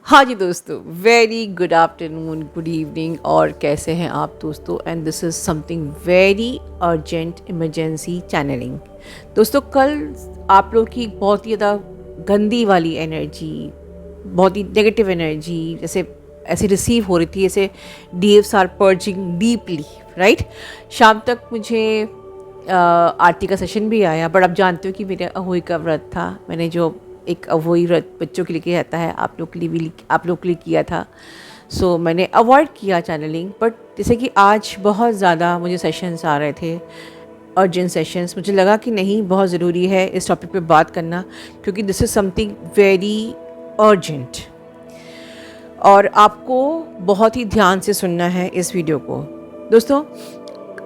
हाँ जी दोस्तों, very good afternoon, good evening और कैसे हैं आप दोस्तों। And this is something very urgent emergency channelling. दोस्तों कल आप लोग की बहुत ही ज़्यादा गंदी वाली एनर्जी, बहुत ही नेगेटिव एनर्जी जैसे ऐसे रिसीव हो रही थी, जैसे डीएव्स आर पर्जिंग डीपली, राइट। शाम तक मुझे आरती का सेशन भी आया, बट आप जानते हो कि मेरा अहोई का व्रत था। मैंने जो एक अवोई व्रत बच्चों के लिए किया जाता है, आप लोग के लिए भी आप लोग के लिए किया था। सो मैंने अवॉइड किया चैनलिंग, बट जैसे कि आज बहुत ज़्यादा मुझे सेशंस आ रहे थे, अर्जेंट सेशंस। मुझे लगा कि नहीं, बहुत ज़रूरी है इस टॉपिक पे बात करना, क्योंकि this is something very urgent और आपको बहुत ही ध्यान से सुनना है इस वीडियो को। दोस्तों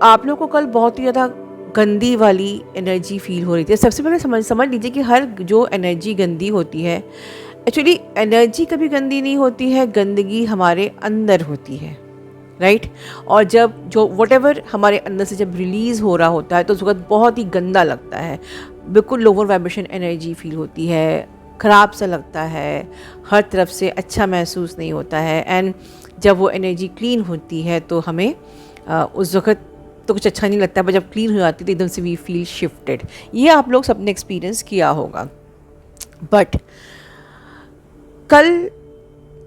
आप लोग को कल बहुत ही ज़्यादा गंदी वाली एनर्जी फील हो रही थी। सबसे पहले समझ लीजिए कि हर जो एनर्जी गंदी होती है, एक्चुअली एनर्जी कभी गंदी नहीं होती है, गंदगी हमारे अंदर होती है, राइट। और जब जो वटेवर हमारे अंदर से जब रिलीज़ हो रहा होता है तो उस वक्त बहुत ही गंदा लगता है, बिल्कुल लोअर वाइब्रेशन एनर्जी फील होती है, ख़राब सा लगता है, हर तरफ से अच्छा महसूस नहीं होता है। एंड जब वो एनर्जी क्लीन होती है तो हमें उस वक्त तो कुछ अच्छा नहीं लगता, पर जब क्लीन हो जाती है तो एकदम से वी फील शिफ्टेड। ये आप लोग सबने एक्सपीरियंस किया होगा। बट कल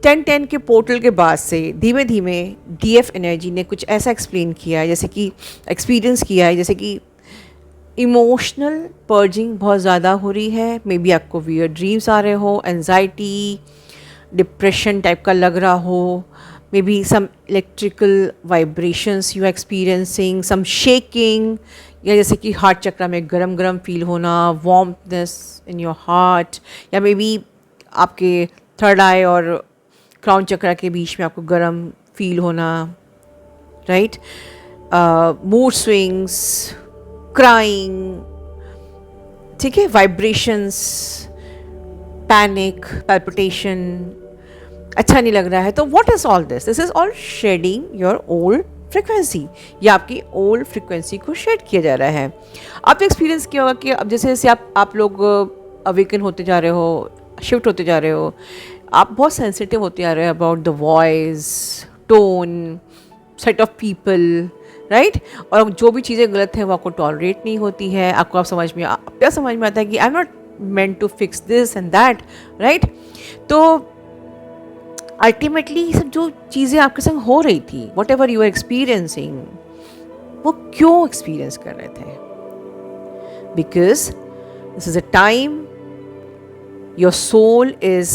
10-10 के पोर्टल के बाद से धीमे धीमे डीएफ एनर्जी ने कुछ ऐसा एक्सप्लेन किया है, जैसे कि एक्सपीरियंस किया है, जैसे कि इमोशनल पर्जिंग बहुत ज़्यादा हो रही है। मे बी आपको वियर ड्रीम्स आ रहे हो, एनजाइटी, डिप्रेशन टाइप का लग रहा हो, maybe some electrical vibrations you are experiencing, some shaking, या जैसे कि हार्ट चक्र में गरम गरम फील होना, वार्मनेस इन योर हार्ट, या मे बी आपके थर्ड आई और क्राउन चक्र के बीच में आपको गरम फील होना, राइट। मूड स्विंग्स, क्राइंग, ठीक है, वाइब्रेशंस, पैनिक, पैल्पिटेशन, अच्छा नहीं लग रहा है। तो what is all this? This is all shedding your old frequency, या आपकी ओल्ड फ्रिक्वेंसी को शेड किया जा रहा है। आपने एक्सपीरियंस किया होगा कि अब जैसे जैसे आप लोग अवेकन होते जा रहे हो, शिफ्ट होते जा रहे हो, आप बहुत सेंसिटिव होते जा रहे हो about the voice, tone, set of people, right. और जो भी चीज़ें गलत हैं वो आपको टॉलरेट नहीं होती है। आपको आप क्या समझ में आता है कि I am not meant to fix this and that, right. तो अल्टीमेटली ये सब जो चीज़ें आपके संग हो रही थी, whatever you are experiencing, वो क्यों एक्सपीरियंस कर रहे थे? Because this is a time your soul is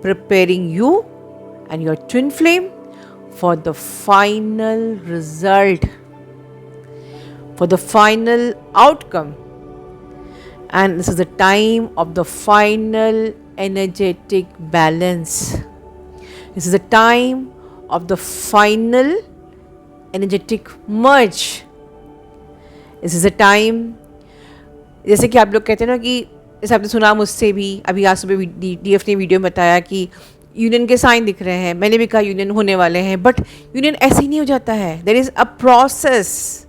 preparing you and your twin flame for the final result, for the final outcome, and this is the time of the final energetic balance. This is the time of the final energetic merge. This is a time, जैसे कि आप लोग कहते हैं ना, कि जैसे आपने सुना मुझसे भी, अभी आज सुबह डीएफ ने वीडियो में बताया कि यूनियन के साइन दिख रहे हैं। मैंने भी कहा यूनियन होने वाले हैं, बट यूनियन ऐसे ही नहीं हो जाता है। देयर इज़ अ प्रोसेस,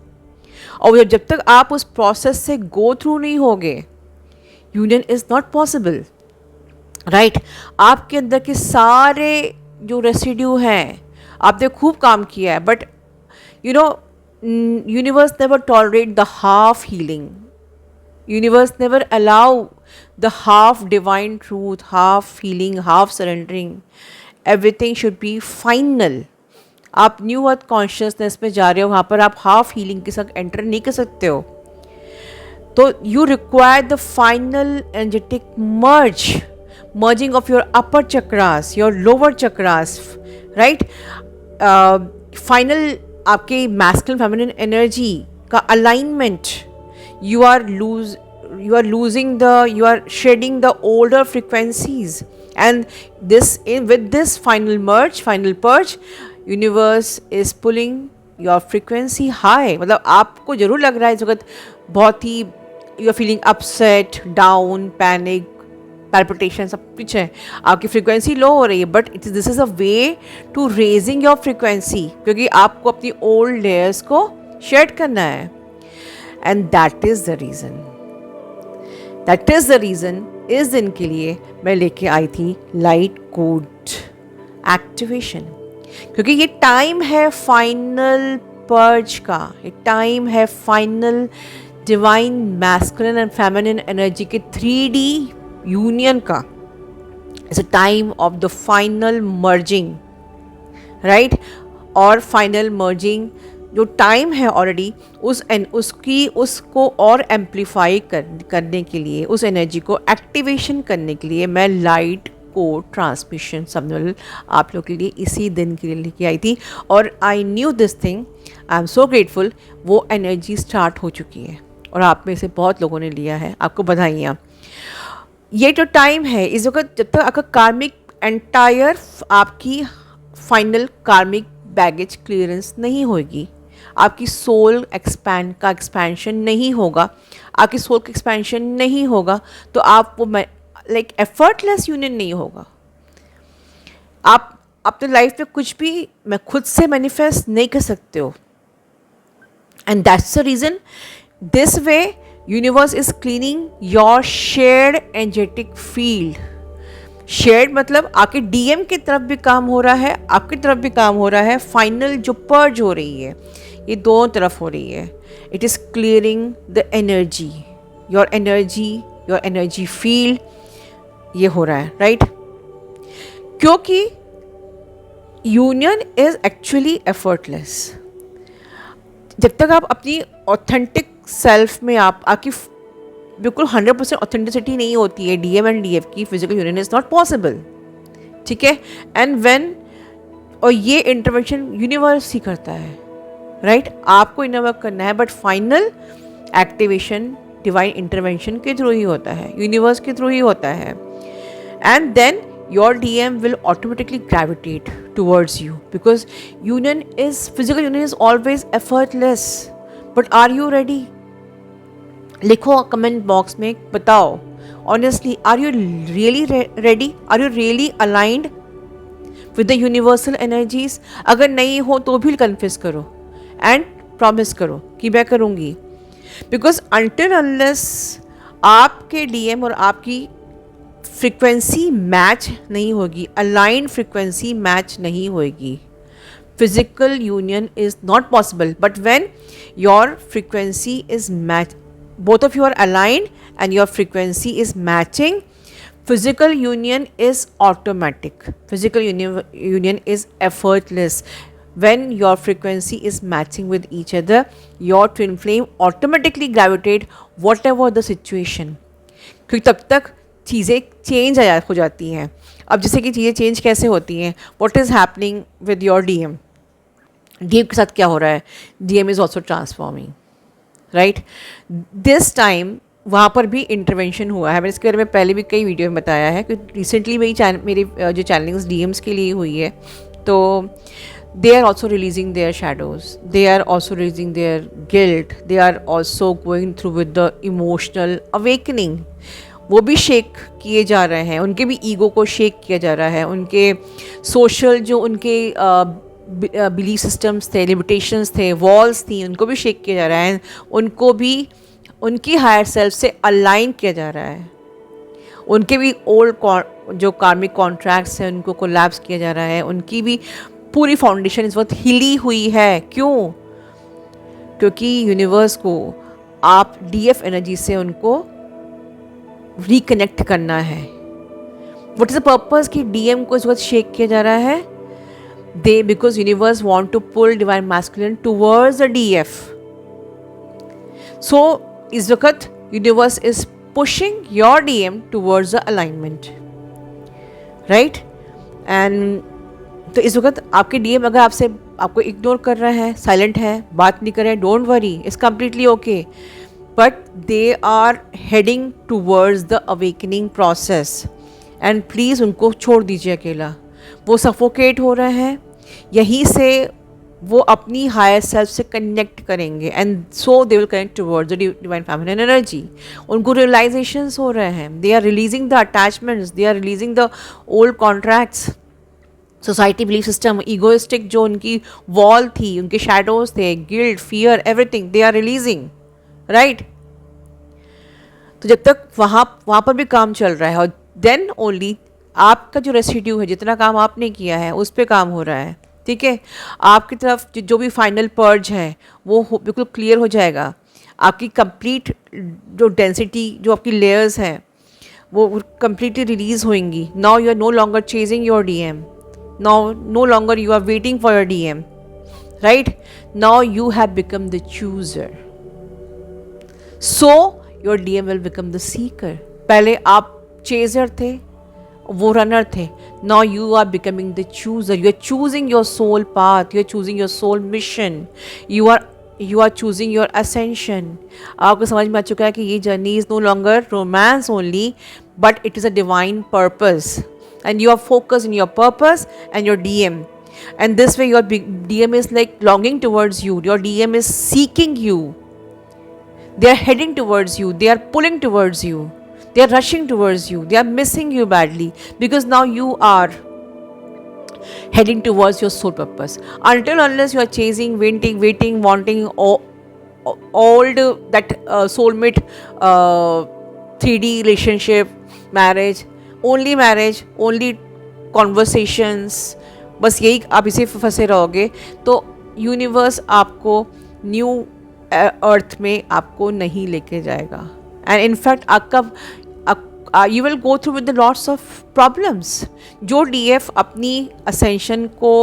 और जब तक आप उस प्रोसेस से गो थ्रू नहीं होगे, union is not possible, right. आपके अंदर के सारे जो रेसिड्यू हैं, आपने खूब काम किया है, but you know universe never tolerate the half healing, universe never allow the half divine truth, half healing, half surrendering. Everything should be final. आप न्यू अर्थ कॉन्शियसनेस में जा रहे हो, वहाँ पर आप हाफ हीलिंग के साथ एंटर नहीं कर सकते हो। तो you require the final energetic merge, merging of your upper chakras, your lower chakras, right. Final आपके masculine feminine energy का alignment, you are shedding the older frequencies, and with this final merge, final purge, universe is pulling your frequency high. मतलब आपको जरूर लग रहा है इस वक्त बहुत ही you are feeling upset, down, panic, palpitation, सब कुछ है, आपकी फ्रीक्वेंसी लो हो रही है, but this is a way to raising your frequency, क्योंकि आपको अपनी ओल्ड लेयर्स को शेड करना है। And that is the reason इस दिन के लिए मैं लेके आई थी लाइट कोड एक्टिवेशन, क्योंकि ये टाइम है फाइनल पर्ज का, ये टाइम है final divine masculine and feminine energy के 3D यूनियन का. It's a time of the final merging, right. और फाइनल मर्जिंग जो टाइम है ऑलरेडी उसको और एम्पलीफाई करने के लिए, उस एनर्जी को एक्टिवेशन करने के लिए मैं लाइट को ट्रांसमिशन सबनल आप लोग के लिए इसी दिन के लिए लेके आई थी. और I knew this thing, I am so grateful. वो एनर्जी स्टार्ट हो चुकी है और आप में से बहुत लोगों ने लिया है, आपको बधाइयाँ. ये जो टाइम है इस वक्त, जब तक आपका कार्मिक एंटायर आपकी फाइनल कार्मिक बैगेज क्लियरेंस नहीं होगी, आपकी सोल एक्सपेंशन नहीं होगा, आपकी सोल का एक्सपेंशन नहीं होगा, तो आप वो लाइक एफर्टलेस यूनियन नहीं होगा. आप अपने लाइफ में कुछ भी मैं खुद से मैनिफेस्ट नहीं कर सकते हो. And that's the reason this way universe is cleaning your shared energetic field. Shared मतलब आपके डीएम की तरफ भी काम हो रहा है, आपकी तरफ भी काम हो रहा है. फाइनल जो पर्ज हो रही है ये दोनों तरफ हो रही है. It is clearing the energy, your energy field. ये हो रहा है, राइट. क्योंकि यूनियन इज एक्चुअली एफर्टलेस. जब तक आप अपनी ऑथेंटिक सेल्फ में आपकी बिल्कुल 100% ऑथेंटिसिटी नहीं होती है डीएम एंड डीएफ की, physical union is not possible. ठीक है. एंड व्हेन, और ये इंटरवेंशन यूनिवर्स ही करता है, राइट. आपको इनर वर्क करना है, but final activation divine intervention के थ्रू ही होता है, यूनिवर्स के थ्रू ही होता है. And then your DM will automatically gravitate towards you because physical union is always effortless. But are you ready? लिखो कमेंट बॉक्स में, बताओ honestly, are you really ready? Are you really aligned with the universal energies? अगर नहीं हो तो भी confess करो and promise करो कि मैं करूँगी. बिकॉज अनटिल अनलेस आपके डीएम और आपकी फ्रीक्वेंसी मैच नहीं होगी, अलाइंड फ्रीक्वेंसी मैच नहीं होगी, physical union is not possible. But when your frequency is matched, both of you are aligned and your frequency is matching, physical union is automatic. Physical union is effortless. When your frequency is matching with each other, your twin flame automatically gravitate whatever the situation. क्योंकि तब तक चीज़ें change हो जाती हैं. अब जैसे कि चीज़ें चेंज कैसे होती हैं, what is happening with your DM के साथ क्या हो रहा है, DM is also transforming, right. This time वहाँ पर भी इंटरवेंशन हुआ है. मैंने इसके बारे में पहले भी कई वीडियो में बताया है कि रिसेंटली मेरी जो चैनलिंग्स डीएम्स के लिए हुई है, तो they are also releasing their shadows, they are also releasing their guilt, they are also going through with the emotional awakening. वो भी शेक किए जा रहे हैं, उनके भी ईगो को शेक किया जा रहा है, उनके सोशल जो उनके बिलीफ सिस्टम्स थे, लिमिटेशंस थे, वॉल्स थी, उनको भी शेक किया जा रहा है, उनको भी उनकी हायर सेल्फ से अलाइन किया जा रहा है, उनके भी ओल्ड जो कार्मिक कॉन्ट्रैक्ट्स हैं उनको कोलैप्स किया जा रहा है, उनकी भी पूरी फाउंडेशन इस वक्त हिली हुई है. क्यों? क्योंकि यूनिवर्स को आप डीएफ एनर्जी से उनको रिकनेक्ट करना है. व्हाट इज द पर्पस कि डीएम को इस वक्त शेक किया जा रहा है? Because universe want to pull divine masculine towards the DF. So इस वक्त universe is pushing your DM towards the alignment, right. And तो इस वक्त आपके डीएम अगर आपको इग्नोर कर रहा है, साइलेंट है, बात नहीं कर रहे हैं, don't worry, it's completely okay. But they are heading towards the awakening process and please उनको छोड़ दीजिए अकेला. वो सफोकेट हो रहे हैं, यहीं से वो अपनी हायर सेल्फ से कनेक्ट करेंगे and so they will connect towards the divine feminine energy. उनको रियलाइजेशंस हो रहे हैं, they are releasing the attachments, they are releasing the old contracts, society belief system, egoistic जो उनकी वॉल थी, उनके शैडोज थे, guilt, fear, everything they are releasing, right. तो जब तक वहाँ पर भी काम चल रहा है, और देन ओनली आपका जो रेसिड्यू है, जितना काम आपने किया है उस पे काम हो रहा है, ठीक है। आपकी तरफ जो भी फाइनल पर्ज है वो बिल्कुल क्लियर हो जाएगा। आपकी कंप्लीट जो डेंसिटी, जो आपकी लेयर्स हैं वो completely रिलीज होंगी। Now you are no longer chasing your DM, now no longer you are waiting for your DM, right. Now you have become the chooser, so your DM will become the seeker. पहले आप chaser थे, वो runner थे, now you are becoming the chooser. You are choosing your soul path, you are choosing your soul mission, you are choosing your ascension. आपको समझ में आ चुका है कि ये journey is no longer romance only, but it is a divine purpose, and you are focus in your purpose and your DM. And this way your DM is like longing towards you, your DM is seeking you, they are heading towards you, they are pulling towards you, they are rushing towards you, they are missing you badly, because now you are heading towards your soul purpose. Until unless you are chasing, waiting, wanting all that soulmate 3D relationship, marriage, only conversations, बस यही आप इसे फंसे रहोगे, तो universe आपको new अर्थ में आपको नहीं लेके जाएगा। एंड इनफैक्ट आपका you will go through with the lots of problems. जो DF अपनी असेंशन को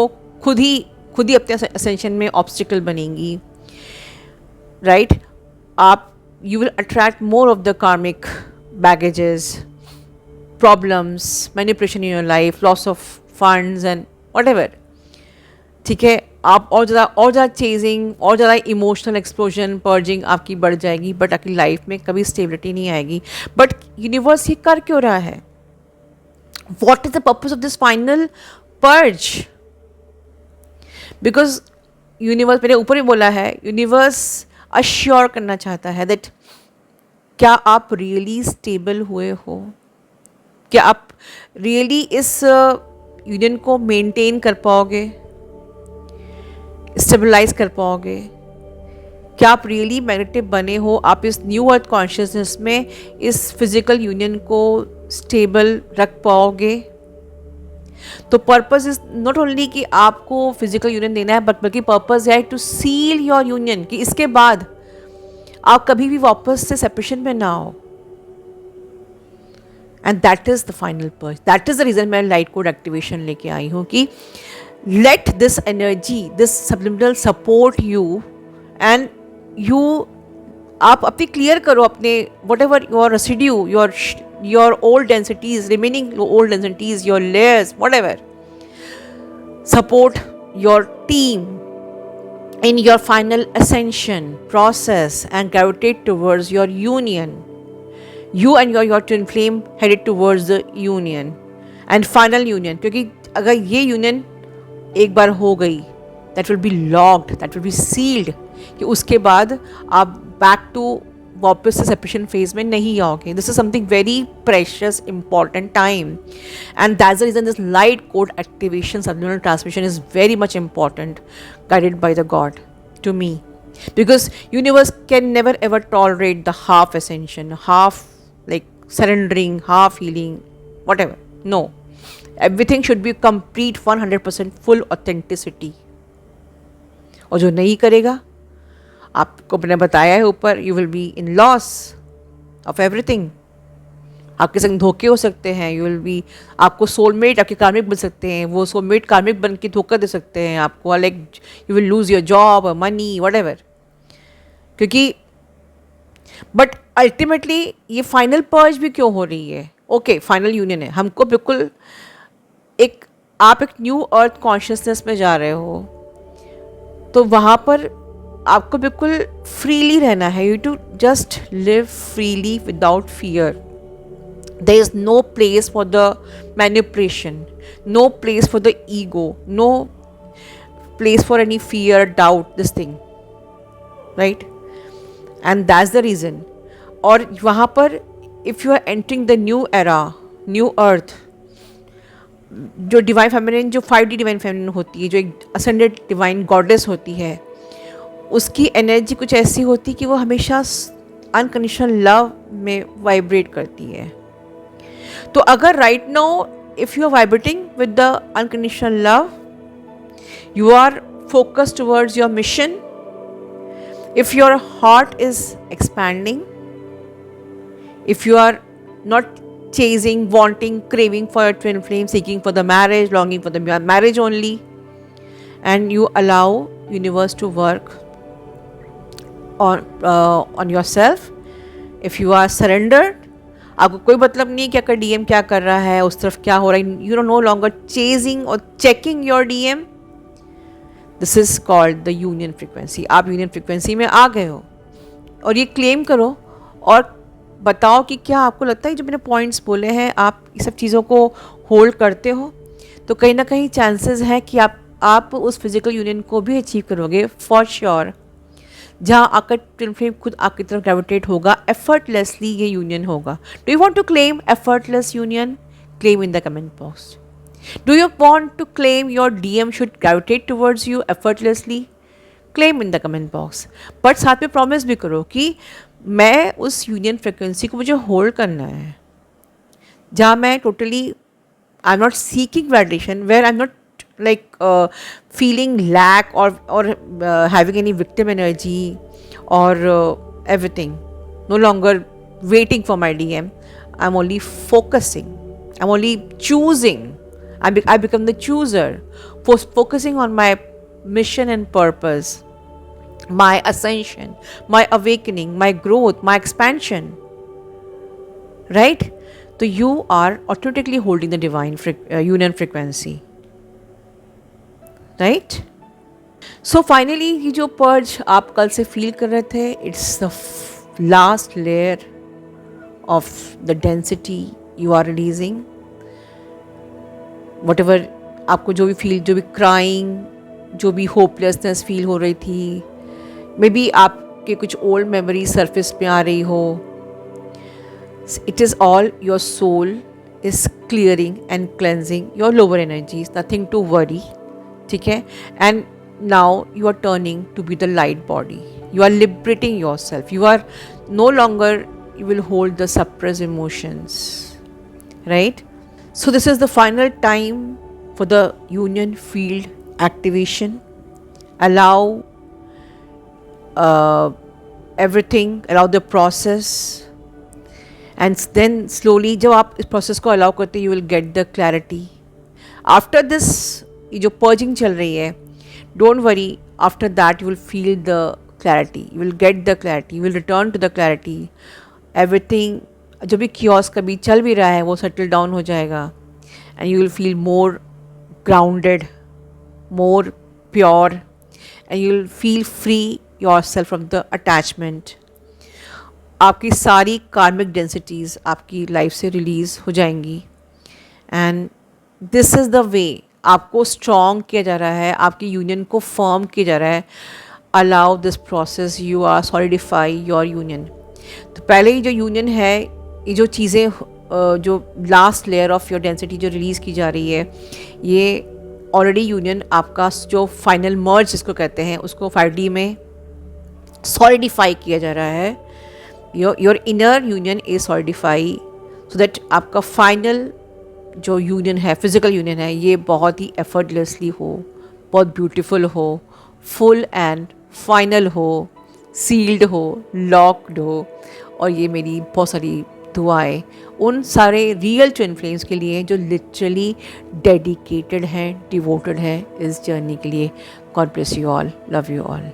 खुद ही अपने असेंशन में ऑब्स्टिकल बनेंगी, राइट। आप you will attract more of the कार्मिक baggages, problems, manipulation in your life, loss of funds and whatever, ठीक है। आप और ज़्यादा चेजिंग, और ज़्यादा इमोशनल एक्सप्लोजन, पर्जिंग आपकी बढ़ जाएगी, बट आपकी लाइफ में कभी स्टेबिलिटी नहीं आएगी। बट यूनिवर्स ये कर क्यों रहा है? What is the purpose of this final purge? Because universe, मैंने ऊपर ही बोला है, यूनिवर्स अश्योर करना चाहता है दैट क्या आप रियली स्टेबल हुए हो, क्या आप रियली इस यूनियन को मेंटेन कर पाओगे, स्टेबलाइज कर पाओगे, क्या आप रियली मैग्नेटिक बने हो, आप इस न्यू अर्थ कॉन्शियसनेस में इस फिजिकल यूनियन को स्टेबल रख पाओगे। तो पर्पस इज नॉट ओनली कि आपको फिजिकल यूनियन देना है, बट बल्कि पर्पस है टू सील योर यूनियन, कि इसके बाद आप कभी भी वापस से सेपरेशन में ना हो। And that is the final purge, that is the reason मैं लाइट कोड एक्टिवेशन लेके आई हूँ कि let this energy, this subliminal support you, and you आप अपनी क्लियर करो अपने what ever your residue, your old densities, remaining old densities, your layers, what ever, support your team in your final ascension process and gravitate towards your union. You and your twin flame headed towards the union and final union. क्योंकि अगर ये union एक बार हो गई, that will be locked, that will be sealed, कि उसके बाद आप back to वापस से सेपरेशन फेज में नहीं आओगे. This is something very precious important time, and that's the reason this light code activation subliminal transmission is very much important, guided by the God to me, because universe can never ever tolerate the half ascension, half like surrendering, half healing, whatever. No, everything should be complete 100% full authenticity. और जो नहीं करेगा, आपको मैंने बताया है ऊपर, you will be in loss of everything. आपके संग धोखे हो सकते हैं, यू विल बी, आपको सोलमेट, आपके कार्मिक बन सकते हैं, वो सोलमेट कार्मिक बन के धोखा दे सकते हैं आपको, like you will lose your job, money, what ever. क्योंकि बट अल्टीमेटली ये फाइनल पर्ज भी क्यों हो रही है? ओके, फाइनल यूनियन है, हमको बिल्कुल एक, आप एक न्यू अर्थ कॉन्शियसनेस में जा रहे हो, तो वहाँ पर आपको बिल्कुल फ्रीली रहना है. You to just live freely without fear. There is no place for the manipulation, no place for the ego, no place for any fear, doubt, this thing, right. And that's the reason. और वहाँ पर if you are entering the new era, new earth, जो divine feminine, जो 5D divine feminine होती है, जो एक ascended divine goddess होती है, उसकी एनर्जी कुछ ऐसी होती है कि वो हमेशा अनकंडीशनल लव में वाइब्रेट करती है. तो अगर right now if you are vibrating with the unconditional love, you are focused towards your mission, if your heart is expanding, if you are not chasing, wanting, craving for your twin flame, seeking for the marriage, longing for the marriage only, and you allow universe to work on yourself, if you are surrendered, आपको कोई मतलब नहीं कि आपका DM क्या कर रहा है, उस तरफ क्या हो रहा है, you are no longer chasing और checking your DM, this is called the union frequency. आप यूनियन फ्रिक्वेंसी में आ गए हो. और ये क्लेम करो और बताओ कि क्या आपको लगता है जो मैंने पॉइंट्स बोले हैं, आप ये सब चीज़ों को होल्ड करते हो, तो कहीं ना कहीं चांसेस है कि आप उस फिजिकल यूनियन को भी अचीव करोगे फॉर श्योर. जहाँ आपका ट्विन फ्लेम खुद आपकी तरफ ग्रेविटेट होगा, एफर्टलेसली ये यूनियन होगा. Do you want to claim effortless union? Claim in the comment box. Do you want to claim your DM should gravitate towards you effortlessly? Claim in the comment box. But साथ में promise भी करो कि मैं उस union frequency को मुझे hold करना है, जहाँ मैं totally I am not seeking validation, where I am not like feeling lack or having any victim energy or everything. No longer waiting for my DM. I'm only focusing. I'm only choosing. I become the chooser. Focusing on my mission and purpose, my ascension, my awakening, my growth, my expansion. Right? So you are automatically holding the divine union frequency. Right. So finally ये जो purge आप कल से feel कर रहे थे, it's the last layer of the density you are releasing. Whatever आपको जो भी फील, जो भी क्राइंग, जो भी होपलेसनेस फील हो रही थी, मे बी आपके कुछ ओल्ड मेमोरी सरफेस पे आ रही हो, it is all your soul is clearing and cleansing your lower energies. Nothing to worry. ठीक है. And now you are turning to be the light body. You are liberating yourself. You are no longer you will hold the suppressed emotions, right? So this is the final time for the union field activation. Allow everything, allow the process, and then slowly जब आप इस process को allow करते you will get the clarity. After this ये जो purging चल रही है, don't worry, after that you will feel the clarity, you will get the clarity, you will return to the clarity. Everything जो भी chaos कभी चल भी रहा है वो सेटल डाउन हो जाएगा and you will feel more grounded, more pure, and you will feel free your self from the attachment. आपकी सारी कार्मिक डेंसिटीज़ आपकी लाइफ से रिलीज़ हो जाएंगी and this is the way. आपको स्ट्रॉन्ग किया जा रहा है, आपकी यूनियन को फर्म किया जा रहा है. Allow this process, you are solidify your union. तो पहले ही जो यूनियन है, ये जो चीज़ें, जो last layer of your density जो रिलीज़ की जा रही है, ये ऑलरेडी यूनियन आपका जो फाइनल मर्ज जिसको कहते हैं उसको 5D में सॉलिडिफाई किया जा रहा है. Your inner union is solidify so that आपका फाइनल जो यूनियन है, फिज़िकल यूनियन है, ये बहुत ही एफर्टलेसली हो, बहुत ब्यूटीफुल हो, फुल एंड फाइनल हो, सील्ड हो, लॉक्ड हो. और ये मेरी बहुत सारी दुआएं उन सारे रियल ट्विन फ्लेम्स के लिए जो लिटरली डेडिकेटेड हैं, डिवोटेड हैं इस जर्नी के लिए. God bless you all, love you all.